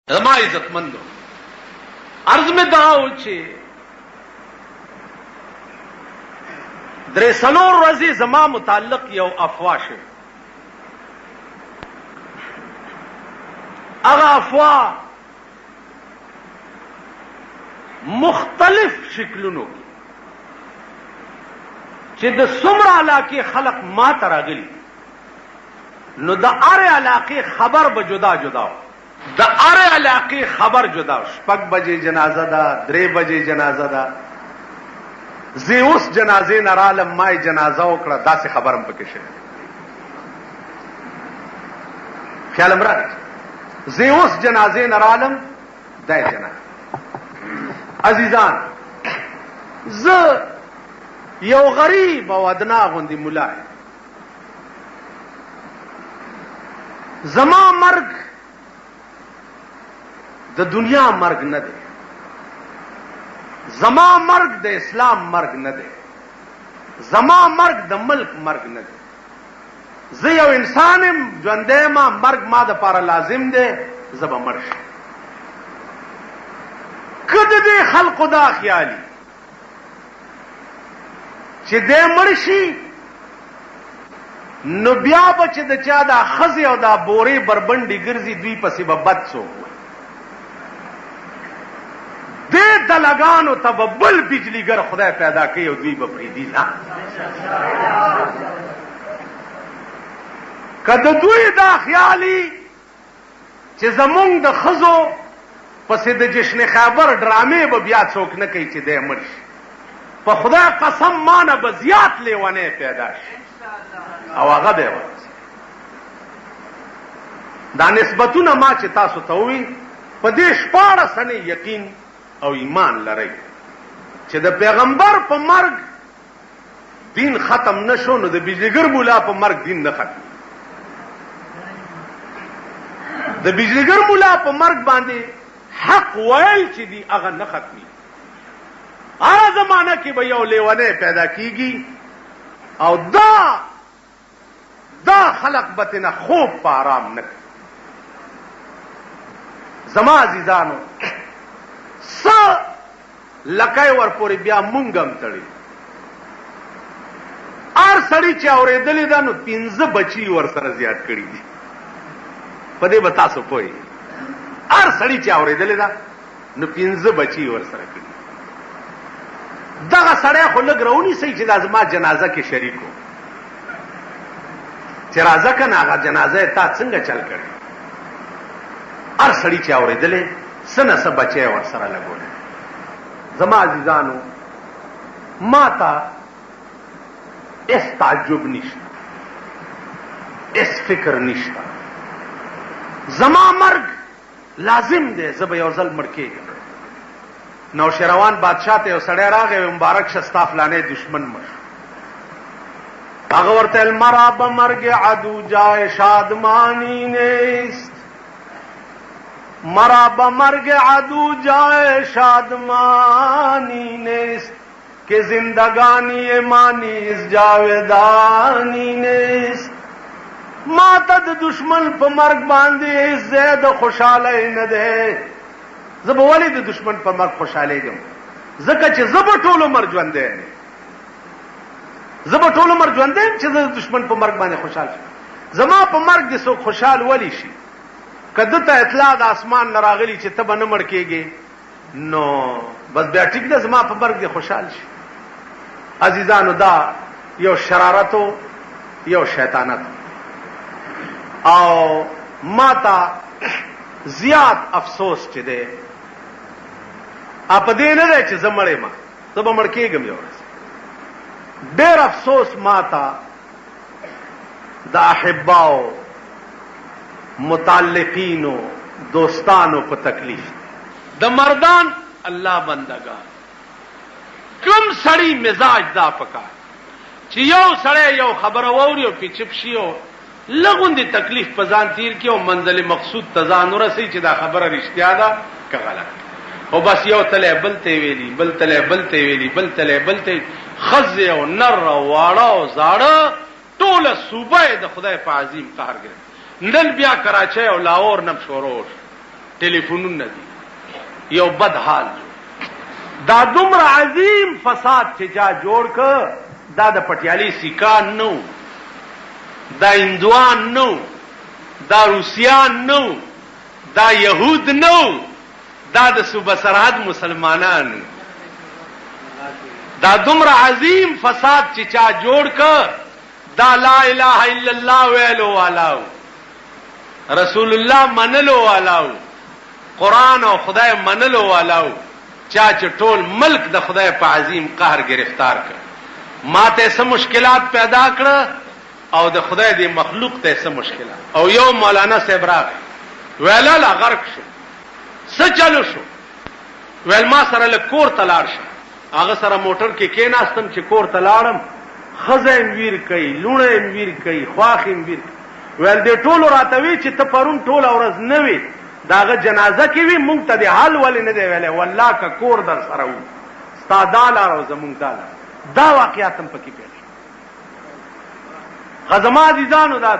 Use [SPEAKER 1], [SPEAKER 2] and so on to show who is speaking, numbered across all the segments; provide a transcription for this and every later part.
[SPEAKER 1] زما عزتمندو عرض میں دعاو چې درې څلور ورځې زما متعلق یو افوا شوه. هغه افوا مختلف شکلونو چې د څومره علاقې خلق ما ته راغلي نو د هرې علاقې خبر به جدا جدا و. د هرې علاقې خبر جدا و. 6 بجې جنازه ده، 3 بجې جنازه ده. زه اوس جنازې نه رالم، ما یې جنازه وکړه، داسې خبر هم پکې شوی. خیال م راغی زه اوس جنازې نه رالم، دا یې جنازه. عزیزان، زه یو غریب او ادنا غوندې ملا یم. زما مرګ د دنیا مرګ نه دی، زما مرګ د اسلام مرګ نه دی، زما مرګ د ملک مرګ نه دی. زه یو انسان یم، ژوندی یم، مرګ ما د پاره لازم دی، زه به مړ شم. که د دې خلقو دا خیالي چې دی مړ شي نو بیا به چې د چا دا ښځې او دا بورې بربنډې ګرځي دوی پسې به بد څوک وي. دې دلګانو ته به بل بجلیګر خدای پیدا کوي او دوی به پرېږدي. نه، که د دوی دا خیالي چې زمونږ د ښځو پسې د جشن خیبر ډرامې به بیا څوک نه کوي چې دی مړ شي، په خدای قسم ما نه به زیات لیونی پیدا شي او هغه به یې ورځي. دا نسبتونه ما چې تاسو ته ووي په دې 14 سنې یقین او ایمان لرئ چې د پیغمبر په مرګ دین ختم نشو نو د بجلیګر مولا په مرګ دین نه ختم. د بجلیګر مولا په مرګ باندې حق ویل چې دی هغه نه ختمي. هغه زمانه کې به یو لیونی پیدا کیږي او دا خلق به تېنه خوب په آرام نه کوي. زما عزیزانو، څه لکۍ ورپورې بیا مونږ هم تړي. هر سړي چې اورېدلې ده نو 15 بچي ورسره زیات کړي دي. په دې به تاسو پوهئ. هر سړي چې اورېدلې ده نو 15 بچي ورسره کړي. دغه سړی خو لږ راونیسئ چې دا زما جنازه کې شریک و چې راځه که نه هغه جنازه یې تا څنګه چل کړې. هر سړي چې اورېدلې څه نه څه بچی یې ورسره لګولی. زما عزیزانو، ما ته هېڅ تعجب نشته، هېڅ فکر نشته. زما مرګ لازم دی، زه به یو ځل مړ کېږم. نوشیروان بادشاه ته یو سړی راغی، مبارک شه ستا فلانی دشمن مړ شو. هغه ورته ویل مرا به مرګ عدو جای شادمانی نیست، مرا به مرگ عدو جای شادمانی نیست، که زندگانی مانیز جاودانی نیست. ما ته د دشمن په مرګ باندې زید خوشاله نه ده. زه به ولې د دشمن په مرګ خوشالېږم؟ ځکه چې زه به ټول عمر ژوندی یم. زه به ټول عمر ژوندی یم چې زه د دشمن په مرګ باندې خوشحال شم. زما په مرګ دې څوک خوشحال ولی شي؟ که ده ته اطلاع د اسمان نه راغلي چې ته به نه مړ کېږې نو بس بیا ټیک ده، زما په مرګ دې خوشحال شي. عزیزانو، دا یو شرارت و، یو شیطانت او ما ته زیات افسوس چې دی په دې نه دی چې زه مړ یم، زه به مړ کېږم یو ورځ. ډېر افسوس ما ته د احباو، متعلقینو، دوستانو په تکلیف. د مردان الله بندگان کوم سړی مزاج دا پکار چې یو سړی یو خبره واوري او پې چپ شي او لږوندې تکلیف په ځان تیر کړي او منزل مقصود ته ځان ورسوي چې دا خبره رښتیا ده که غلط. او بس یو تلی بل ته ویلي، بل تلی بل ته ویلي، بل تلی بل ته. خزه او نر او واړه او زاړه ټوله صوبه د خدای په عظیم قهر کې. نن بیا کراچۍ او لاهور نم شروع ټلیفونونه دي، یو بد حال دا دومره عظیم فساد چې جا جوړ ک، دا د پټیالي سیکان نو، دا هندوان نو، دا روسیان نو، دا یهود نو، دا د صوبه سرحد مسلمانان. دا دومره عظیم فساد چې چا جوړ ک، دا لا اله الا الله ویلو والاو، رسول الله منلو والاو، قرآن او خدای منلو والاو، چا چې ټول ملک د خدای په عظیم قهر گرفتار کړ. ما ته څه مشکلات پیدا کړ او د خدای دی مخلوق ته څه مشکلات. او یو مولانا صاحب راغی ویل لا غرق شو، څه چلو شو؟ ویل ما سره له کور ته لاړ شه. هغه سره موټر کې کېناستم چې کور ته لاړم، ښځه یې ویر کوي، لوڼه یې ویر کوي، خواښ یې ویر کوي. ویل دې ټولو راته وی چې ته پرون ټوله ورځ نه وې، د هغه جنازه کې وي، مونږ ته دې حل ولې نه دی ویلی؟ والله که کور در سره وو، ستا دا لار او زمونږ دا لار. دا واقعات هم پکې پیښ شو. زما عزیزانو، دا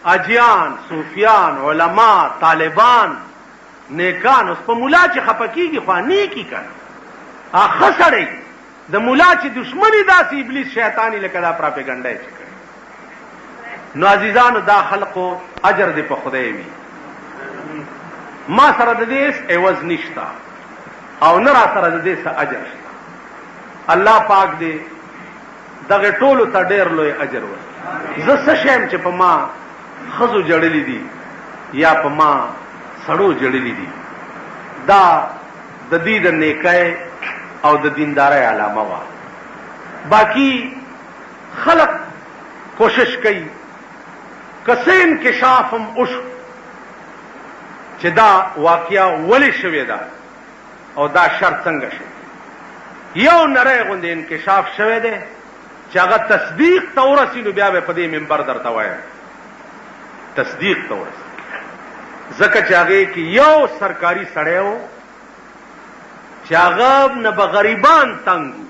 [SPEAKER 1] اجیان، صوفیان، علما، طالبان، نیکان، اوس په مولا چې خفه کېږي خو نیکي که ښه سړی، د مولا چې دشمني داسې ابلیس شیطاني لکه دا پراپیګنډه یې چې کړی. نو عزیزانو، دا خلقو اجر دې په خدای وي. ما سره د دې هېڅ عوض نشته او نه را سره د دې څه اجر شته. الله پاک دې دغه ټولو ته ډېر لوی اجر ورکړي. زه څه شیم چې په ما ښځو جړلي دي یا په ما سړو جړلي دي، دا د دې د نیکۍ او د دیندارۍ علامه وه. باقی خلق کوشش کوي که څه انکشاف هم وشو چې دا واقعه ولې شوې ده او دا شر څنګه شو. یو نری غوندې انکشاف شوی دی چې هغه تصدیق ته ورسي، نو بیا به په دې منبر درته وایم تصدیق ته ورسي. ځکه چې هغې کې یو سرکاري سړی و چې هغه نه به غریبان تنګ و،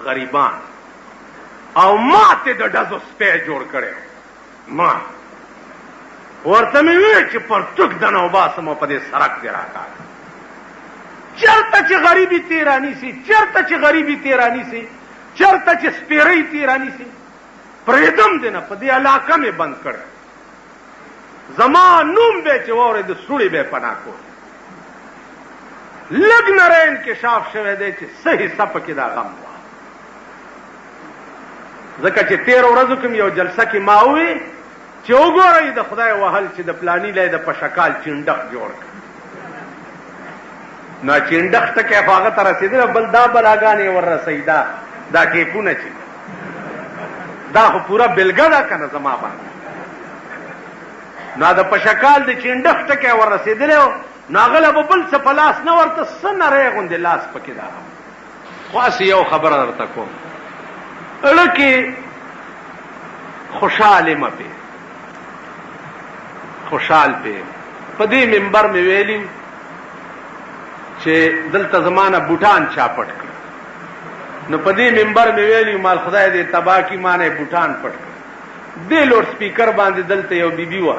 [SPEAKER 1] غریبان، او ما ته د ډزو سپی جوړ کړی. ما ورته مې وی چې پرتوک د نو باسم او په دې سړک دې راکاږه. چېرته چې غریبي تیرانی سي، چېرته چې غریبي تیرانی سي، چېرته چې سپیرۍ تیرانی سي، پرېږدم دې نه، په دې علاقه مې بند کړی. زما نوم به چې واورې د سوړې به پناه کړ. لږ نری انکشاف شوی دی چې څه حصه پکې دا غم وه. ځکه چې تېرو ورځو کې یو جلسه کې ما ووی چې وګورئ د خدای وهل چې د پلاني لی د پشکال چینډخ جوړ کړ. نو چینډخ ټکی خو هغه ته رسېدلی، بل دا بلاګانې ور رسوي، دا کیپونه چې دا خو پوره بلګه ده که نه زما باندې. نو د پشکال د چینډخ ټکی ور رسېدلی و، نو هغه له به بل څه په لاس نه ورته، څه نری غوندې لاس پکې ده. خو هسې یو خبره درته کوم، اړه کې خوشحال یم پې، خوشحال پې. په دې منبر مې ویلي چې دلته زمانه بوټان چا پټ کړ، نو په دې منبر مې ویلي مال خدای دې تباه کي، ما نه بوټان پټ کړ. دې لوډ سپیکر باندې دلته یو بیبي وه،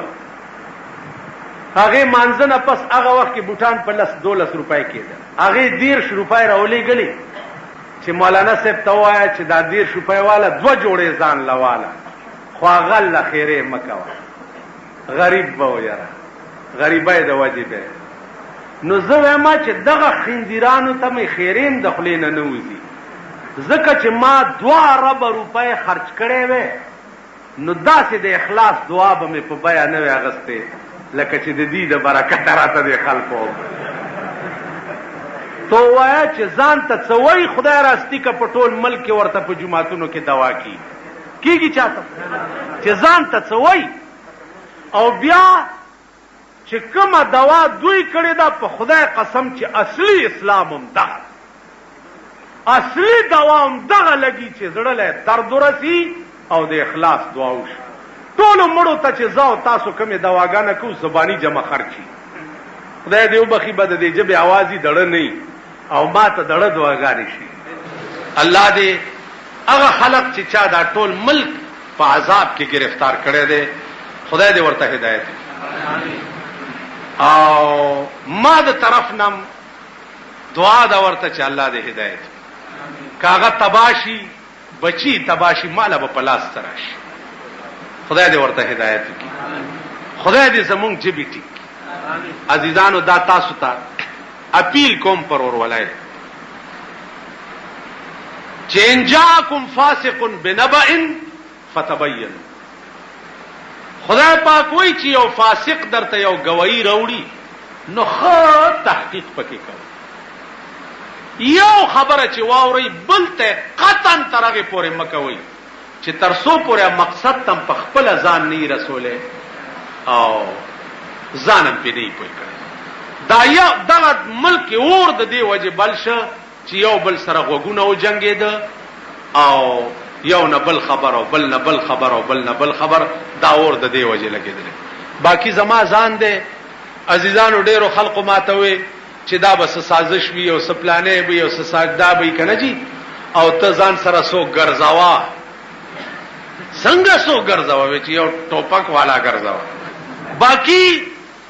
[SPEAKER 1] هغې مانځه نه پس هغه وخت کې بوټان په 10-12 روپۍ کېدل. هغې 10 روپۍ راولېږلې چې مولانا صاحب ته ووایه چې دا 10 روپۍ والا 2 جوړې ځان له واله، خو هغه له خیرې مه کوه، غریب به و یاره، غریبۍ د وجې به. نو زه وایم چې دغه خنزیرانو ته مې خیرې د خولې نه نه وځي، ځکه چې ما 2 اربه روپۍ خرچ کړې وې، نو داسې د اخلاص دعا به مې په بیه نه وې اغستې لکه چې د دې د برکته راته د خلکو. تو وایه چې ځان ته څه وایي، خدای راستي که په ټول ملک کې ورته په جوماتونو کې دوا کېږي چاته چې ځان ته څه وایي. او بیا چې کومه دوا دوی کړې ده، په خدای قسم چې اصلي اسلام هم دغه، اصلي دوا هم دغه لګي چې زړه له درد ورسي او د اخلاص دعا وشي. ټولو مړو ته چې زه او تاسو کومې دواګانې کوو، زباني جمع خرچي، خدای دې وبخي، به د دې ژبې اوازې دړه نه وي او ما ته دړه دعاګانې شي. الله دې هغه خلق چې چا دا ټول ملک په عذاب کې گرفتار کړی دی خدای دې ورته هدایت او ما د طرف نم دعا دا ورته چې الله دې هدایت کاغه تباشی بچی تباشی مال به پلاس تراشي خدای دې ورته هدایت وکړي خدای دې زمونږ جبې ټیک عزیزانو دا تاسو ته اپیل کوم پر ورولای چې ان جاءکم فاسق بنبأ فتبین خدای پاک وایي چې یو فاسق درته یو گواہی راوړي نو خو تحقیق پکې کوي یو خبره چې واوري بل ته قطعا ترغه پورې مکوي چې ترسو پورې مقصد تم په خپل ځان نه رسوله او ځانم په دې پوي کړ دا یو دغه ملک اور د دې وجه بلشه چې یو بل سره غوګونه او جنگید او یو نه بل خبر او بل نه بل خبر او بل نه بل خبر دا اور د دې وجه لګیدل باقی زما ځان دې عزیزانو ډیرو خلقو ماتوي چې دا بس سازش وی او سپلانې وی او ساجدا وی کنه جی او ته ځان سره سو ګرځاوا څنګه سو ګرځاوا چې یو ټوپک والا ګرځاوا باقی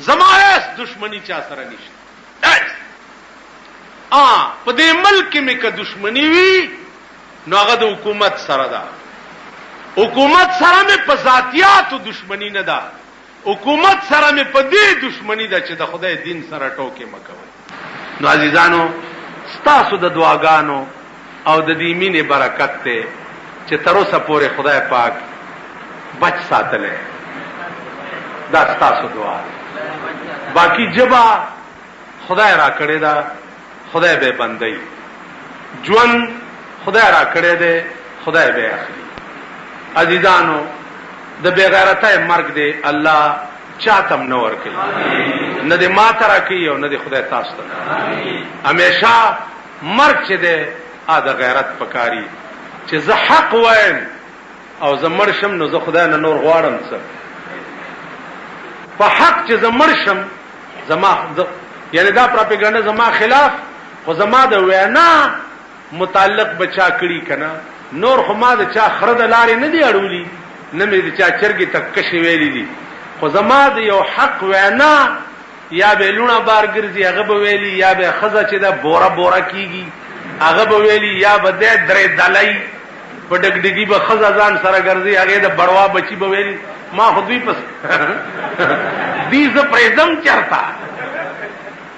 [SPEAKER 1] زمایس دشمنی چا سره نشته په دې ملک کې که دشمنی وی نو هغه د حکومت سره ده حکومت سره مې په ذاتیاتو دشمنی نه ده حکومت سره مې په دې دشمنی ده چې د خدای دین سره ټوکې مکوي نو عزیزانو ستاسو د دعاګانو او د دې مینې برکت ته چې تر اوسه پورې خدای پاک بچ ساتلې دا ستاسو دعا باقی جبا خدای را کړی دا خدای به بندي ژوند خدای را کړی دی خدای به اخلي عزیزانو د بے غیرتۍ مرګ دی الله چاتم نه ور کوي نه دې ما ترا کوي او نه دې خدای تاسو ته همیشه مرګ چې دی د غیرت پکاري چې زه حق وایم او زه مرشم نو زه خدای نه نور غواړم څه په حق چې زه مرشم زما یعنی دا پروپاګاندا زما خلاف خو زما د وینا متعلق بچا کړي کنه نور خو ما د چا خرد لارې نه دی اړولي نه مې د چا چرګي تک کشي ویلي دي خو زما د یو حق وینا یا به لونه بار ګرځي هغه به ویلي یا به خزه چې دا بورا بورا کیږي هغه به ویلي یا به د درې دلای په ډګډګي به خزه ځان سره ګرځي هغه د بړوا بچي به ویلي ما خو دوی پس دې ز پرېدم چرتا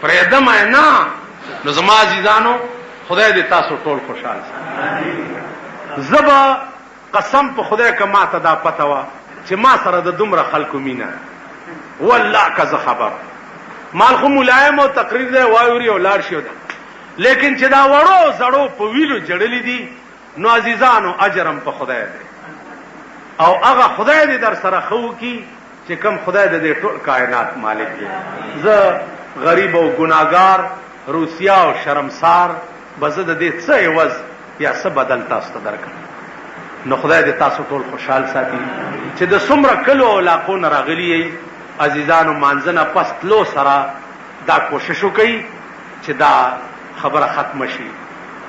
[SPEAKER 1] پرېدم نه نو زما عزیزانو خدای دې تاسو ټول خوشاله زبا قسم په خدای کما ته دا پته وا چې ما سره د دومره خلکو مینا والله که زه خبر مال خو ملایم او تقریر دی وایوري او لاړ شو ده لیکن چې دا وړو زړو په ویلو جړلې دي نو عزیزانو اجرم په خدای دی او هغه خدای دې در سره خو کی چې کوم خدای دې ټول کائنات مالک دی زه غریب او ګناګار روسیا او شرمسار بزه د دې څه عوض یا څه بدل تاسو ته درکړم نو خدای دې تاسو ټول خوشحال ساتي چې د څومره کلو علاقو نه راغلي عزیزانو مانځنه پس تلو سره دا کوشش وکړي چې دا خبره ختم شي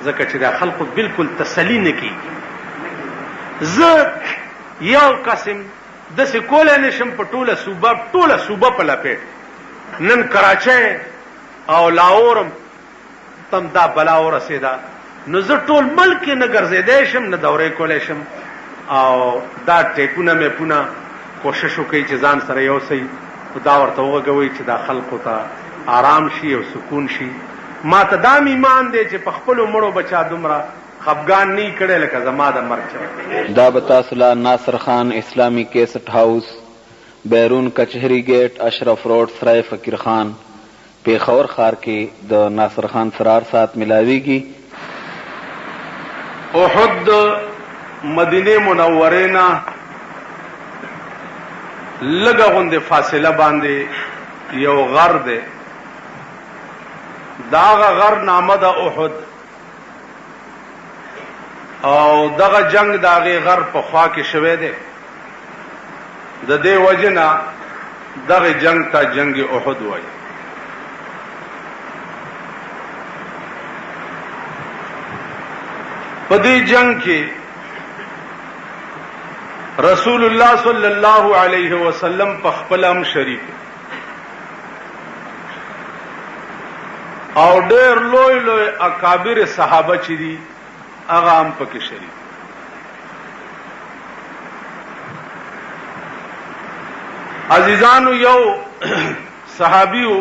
[SPEAKER 1] ځکه چې دا خلکو بالکل تسلی نه کیږي زه یو قسم د سکول نشم په ټوله صوبه په لپیټ نن کراچۍ او لاهور تم دا بلا ورسېدا نو زه ټول ملک نه ګرځېدای شم نه دورې کولای شم او دا ټیکونه مې پونه کوشش وکړي چې ځان سره یو سي دا ورته وغوي چې دا خلکو ته آرام شي او سکون شي ما ته دا ایمان دی چې په خپل مړو بچا دومره خفګان نه کړي لکه زما د مرګ
[SPEAKER 2] دا بتا صلاح ناصر خان اسلامی کیسٹ ہاؤس بیرون کچہری گیٹ اشرف روڈ سرائے فقیر خان پیښور ښار کې د ناصر خان فرار سات ملاویږي
[SPEAKER 1] احد مدینه منوره نه لږه غوندې فاصله باندې یو غر دی داغه غر نامه د احد او دغه جنگ داغه غر په خوا کې شوه دی د دې وجنه دغه جنگ ته جنگ احد وایي په دې جنگ کې रसूलुल्लाह सल्लल्लाहु अलैहि वसल्लम पखपलम शरीक और ढेर लोय लोय अकाबिर सहाबा چې دي هغه هم پکې شریک. عزیزانو یو صحابیو